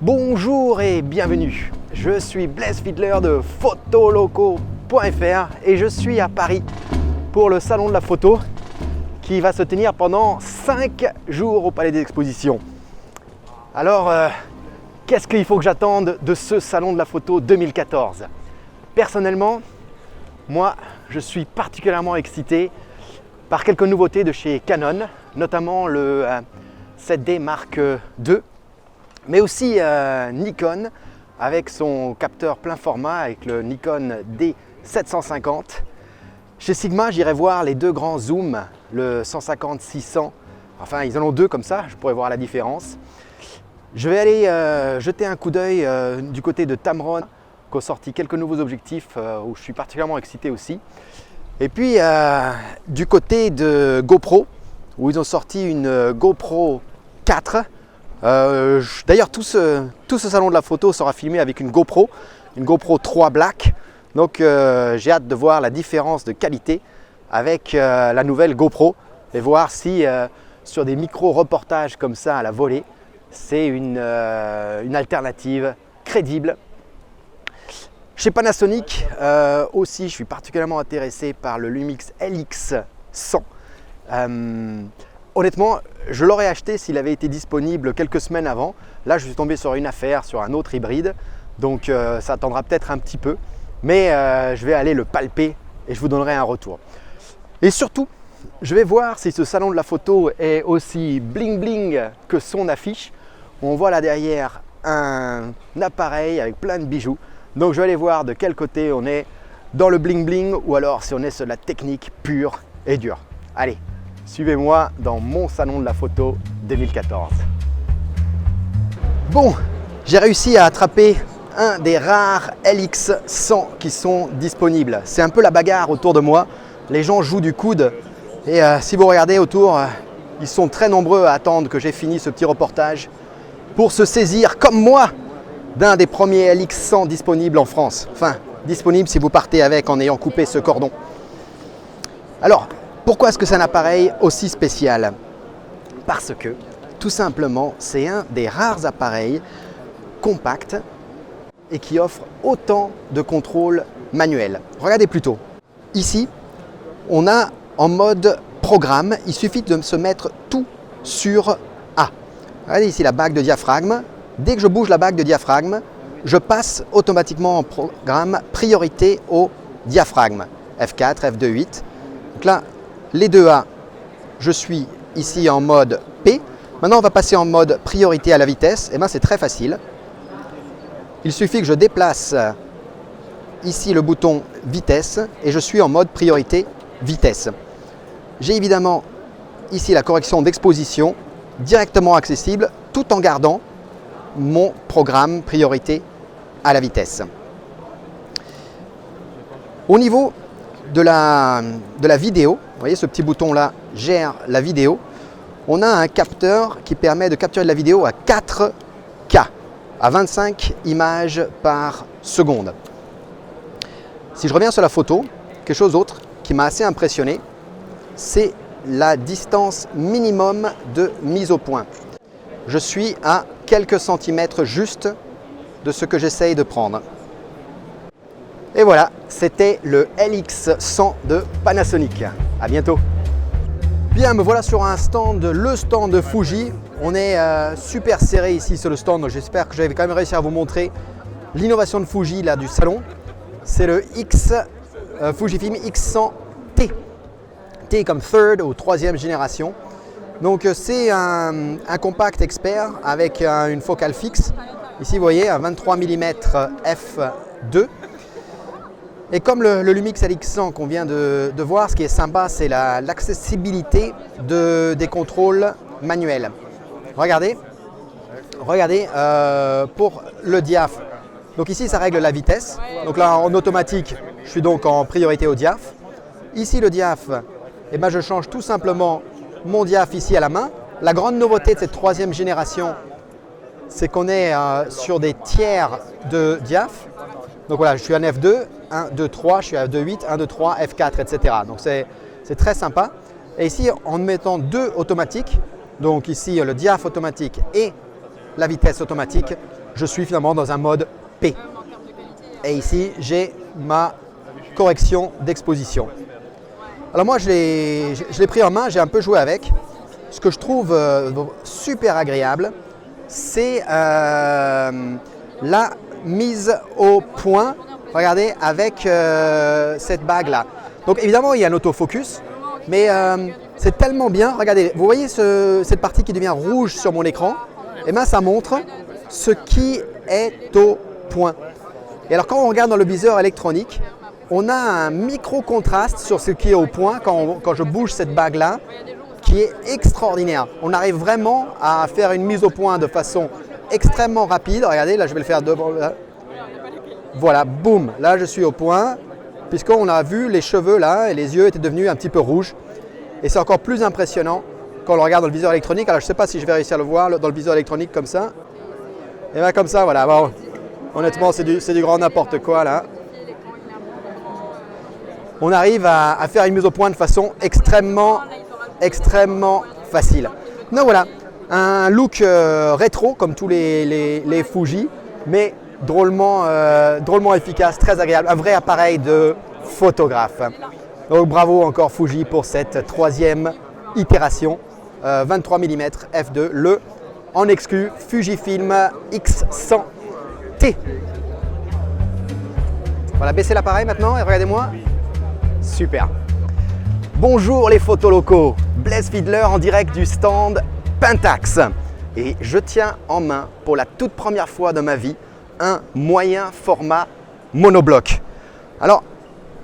Bonjour et bienvenue, je suis Blaise Fiedler de photoloco.fr et je suis à Paris pour le salon de la photo qui va se tenir pendant 5 jours au Palais des Expositions. Alors, qu'est-ce qu'il faut que j'attende de ce salon de la photo 2014? Personnellement, moi, je suis particulièrement excité par quelques nouveautés de chez Canon, notamment le 7D Mark II, mais aussi Nikon avec son capteur plein format avec le Nikon D750. Chez Sigma, j'irai voir les deux grands zooms, le 150-600, enfin ils en ont deux comme ça, je pourrais voir la différence. Je vais aller jeter un coup d'œil du côté de Tamron, qui ont sorti quelques nouveaux objectifs où je suis particulièrement excité aussi. Et puis du côté de GoPro, où ils ont sorti une GoPro 4. D'ailleurs, tout ce salon de la photo sera filmé avec une GoPro 3 Black. Donc j'ai hâte de voir la différence de qualité avec la nouvelle GoPro et voir si sur des micro-reportages comme ça à la volée, c'est une alternative crédible. Chez Panasonic aussi, je suis particulièrement intéressé par le Lumix LX100. Honnêtement, je l'aurais acheté s'il avait été disponible quelques semaines avant. Là, je suis tombé sur une affaire, sur un autre hybride. Donc ça attendra peut-être un petit peu. Mais je vais aller le palper et je vous donnerai un retour. Et surtout, je vais voir si ce salon de la photo est aussi bling bling que son affiche. On voit là derrière un appareil avec plein de bijoux. Donc je vais aller voir de quel côté on est dans le bling bling ou alors si on est sur la technique pure et dure. Allez, suivez-moi dans mon salon de la photo 2014. Bon, j'ai réussi à attraper un des rares LX100 qui sont disponibles. C'est un peu la bagarre autour de moi. Les gens jouent du coude et si vous regardez autour, ils sont très nombreux à attendre que j'ai fini ce petit reportage pour se saisir, comme moi, d'un des premiers LX100 disponibles en France. Enfin, disponible si vous partez avec en ayant coupé ce cordon. Alors, pourquoi est-ce que c'est un appareil aussi spécial? Parce que, tout simplement, c'est un des rares appareils compacts et qui offre autant de contrôle manuel. Regardez plutôt. Ici, on a en mode programme, il suffit de se mettre tout sur A. Regardez ici la bague de diaphragme. Dès que je bouge la bague de diaphragme, je passe automatiquement en programme priorité au diaphragme. F4, F2, 8. Donc là, les deux A, je suis ici en mode P. Maintenant, on va passer en mode priorité à la vitesse. Et bien, c'est très facile. Il suffit que je déplace ici le bouton vitesse et je suis en mode priorité vitesse. J'ai évidemment ici la correction d'exposition directement accessible tout en gardant mon programme priorité à la vitesse. Au niveau de la vidéo, vous voyez ce petit bouton là gère la vidéo. On a un capteur qui permet de capturer de la vidéo à 4K, à 25 images par seconde. Si je reviens sur la photo, quelque chose d'autre qui m'a assez impressionné, c'est la distance minimum de mise au point. Je suis à quelques centimètres juste de ce que j'essaye de prendre. Et voilà, c'était le LX100 de Panasonic. À bientôt. Bien, me voilà sur un stand, le stand de Fuji. On est super serré ici sur le stand, donc j'espère que j'avais quand même réussi à vous montrer l'innovation de Fuji là, du salon. C'est le Fujifilm X100T. T comme third ou troisième génération. Donc c'est un compact expert avec une focale fixe. Ici vous voyez un 23 mm f2. Et comme le Lumix LX100 qu'on vient de voir, ce qui est sympa c'est l'accessibilité des contrôles manuels. Regardez pour le diaph. Donc ici ça règle la vitesse. Donc là en automatique je suis donc en priorité au diaph. Ici le diaph, eh ben, je change tout simplement mon diaph ici à la main. La grande nouveauté de cette troisième génération, c'est qu'on est sur des tiers de diaph. Donc voilà, je suis en F2, 1, 2, 3, je suis à F2, 8, 1, 2, 3, F4, etc. Donc c'est très sympa. Et ici, en mettant deux automatiques, donc ici le diaph automatique et la vitesse automatique, je suis finalement dans un mode P. Et ici, j'ai ma correction d'exposition. Alors moi, je l'ai pris en main, j'ai un peu joué avec. Ce que je trouve super agréable, c'est la mise au point, regardez, avec cette bague-là. Donc évidemment, il y a un autofocus, mais c'est tellement bien. Regardez, vous voyez cette partie qui devient rouge sur mon écran? Et bien, ça montre ce qui est au point. Et alors, quand on regarde dans le viseur électronique, on a un micro-contraste sur ce qui est au point quand je bouge cette bague-là, qui est extraordinaire. On arrive vraiment à faire une mise au point de façon extrêmement rapide. Regardez, là, je vais le faire devant. Là. Voilà, boum, là, je suis au point, puisqu'on a vu les cheveux là et les yeux étaient devenus un petit peu rouges. Et c'est encore plus impressionnant quand on le regarde dans le viseur électronique. Alors, je ne sais pas si je vais réussir à le voir dans le viseur électronique comme ça. Et bien, comme ça, voilà. Bon, honnêtement, c'est du grand n'importe quoi là. On arrive à faire une mise au point de façon extrêmement facile. Donc voilà, un look rétro comme tous les Fuji, mais drôlement efficace, très agréable, un vrai appareil de photographe. Donc bravo encore Fuji pour cette troisième itération, 23 mm f2, le en exclu Fujifilm X100T. Voilà, baissez l'appareil maintenant et regardez-moi. Super. Bonjour les photos locaux, Blaise Fiedler en direct du stand Pentax. Et je tiens en main pour la toute première fois de ma vie un moyen format monobloc. Alors,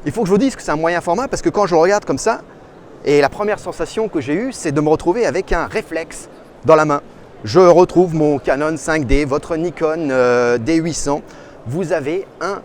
il faut que je vous dise que c'est un moyen format parce que quand je le regarde comme ça, et la première sensation que j'ai eue, c'est de me retrouver avec un réflexe dans la main. Je retrouve mon Canon 5D, votre Nikon D800. Vous avez un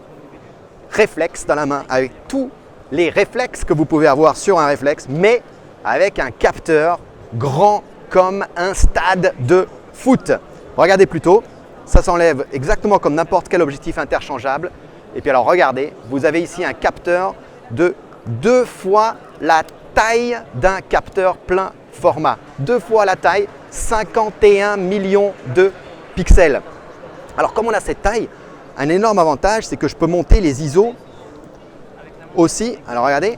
réflexe dans la main avec tous les réflexes que vous pouvez avoir sur un réflexe, mais avec un capteur grand comme un stade de foot. Regardez plutôt, ça s'enlève exactement comme n'importe quel objectif interchangeable. Et puis alors regardez, vous avez ici un capteur de 2 fois la taille d'un capteur plein format. 2 fois la taille, 51 millions de pixels. Alors comme on a cette taille, un énorme avantage, c'est que je peux monter les ISO aussi. Alors regardez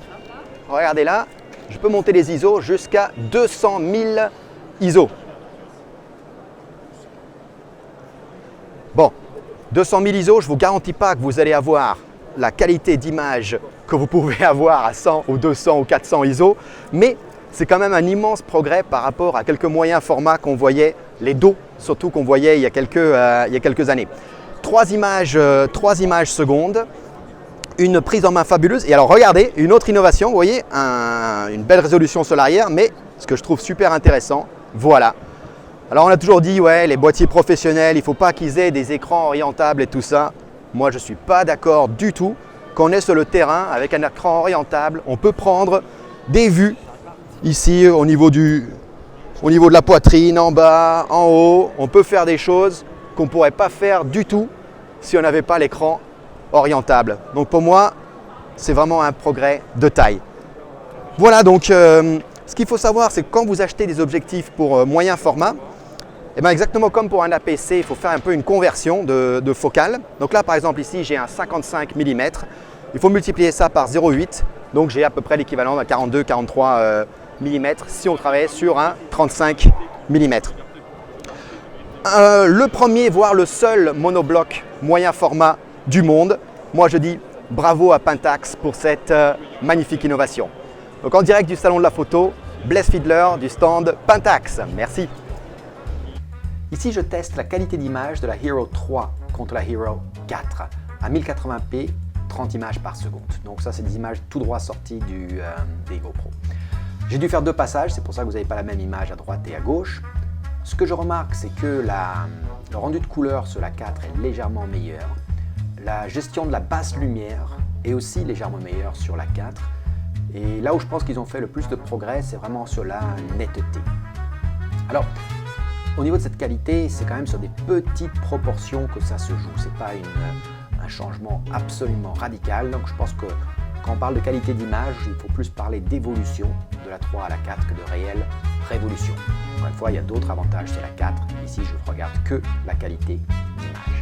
là, je peux monter les ISO jusqu'à 200 000 ISO. Bon, 200 000 ISO, je ne vous garantis pas que vous allez avoir la qualité d'image que vous pouvez avoir à 100 ou 200 ou 400 ISO, mais c'est quand même un immense progrès par rapport à quelques moyens formats qu'on voyait, les dos surtout qu'on voyait il y a quelques années. 3 images secondes, une prise en main fabuleuse. Et alors regardez, une autre innovation, vous voyez, une belle résolution sur l'arrière, mais ce que je trouve super intéressant, voilà. Alors on a toujours dit, ouais, les boîtiers professionnels, il ne faut pas qu'ils aient des écrans orientables et tout ça. Moi, je ne suis pas d'accord du tout. Quand on est sur le terrain avec un écran orientable, on peut prendre des vues ici au niveau de la poitrine, en bas, en haut. On peut faire des choses qu'on ne pourrait pas faire du tout si on n'avait pas l'écran orientable. Donc pour moi, c'est vraiment un progrès de taille. Voilà, donc ce qu'il faut savoir, c'est que quand vous achetez des objectifs pour moyen format, et bien exactement comme pour un APC, il faut faire un peu une conversion de focale. Donc là, par exemple, ici, j'ai un 55 mm. Il faut multiplier ça par 0,8. Donc j'ai à peu près l'équivalent d'un 42-43 mm si on travaillait sur un 35 mm. Le premier, voire le seul monobloc moyen format du monde. Moi, je dis bravo à Pentax pour cette magnifique innovation. Donc en direct du salon de la photo, Blaise Fiedler du stand Pentax. Merci. Ici, je teste la qualité d'image de la Hero 3 contre la Hero 4 à 1080p, 30 images par seconde. Donc ça, c'est des images tout droit sorties des GoPro. J'ai dû faire 2 passages, c'est pour ça que vous n'avez pas la même image à droite et à gauche. Ce que je remarque, c'est que le rendu de couleur sur la 4 est légèrement meilleur. La gestion de la basse lumière est aussi légèrement meilleure sur la 4. Et là où je pense qu'ils ont fait le plus de progrès, c'est vraiment sur la netteté. Alors, au niveau de cette qualité, c'est quand même sur des petites proportions que ça se joue. Ce n'est pas un changement absolument radical. Donc je pense que quand on parle de qualité d'image, il faut plus parler d'évolution de la 3 à la 4 que de réelle révolution. Encore une fois, il y a d'autres avantages sur la 4. Ici, je ne regarde que la qualité d'image.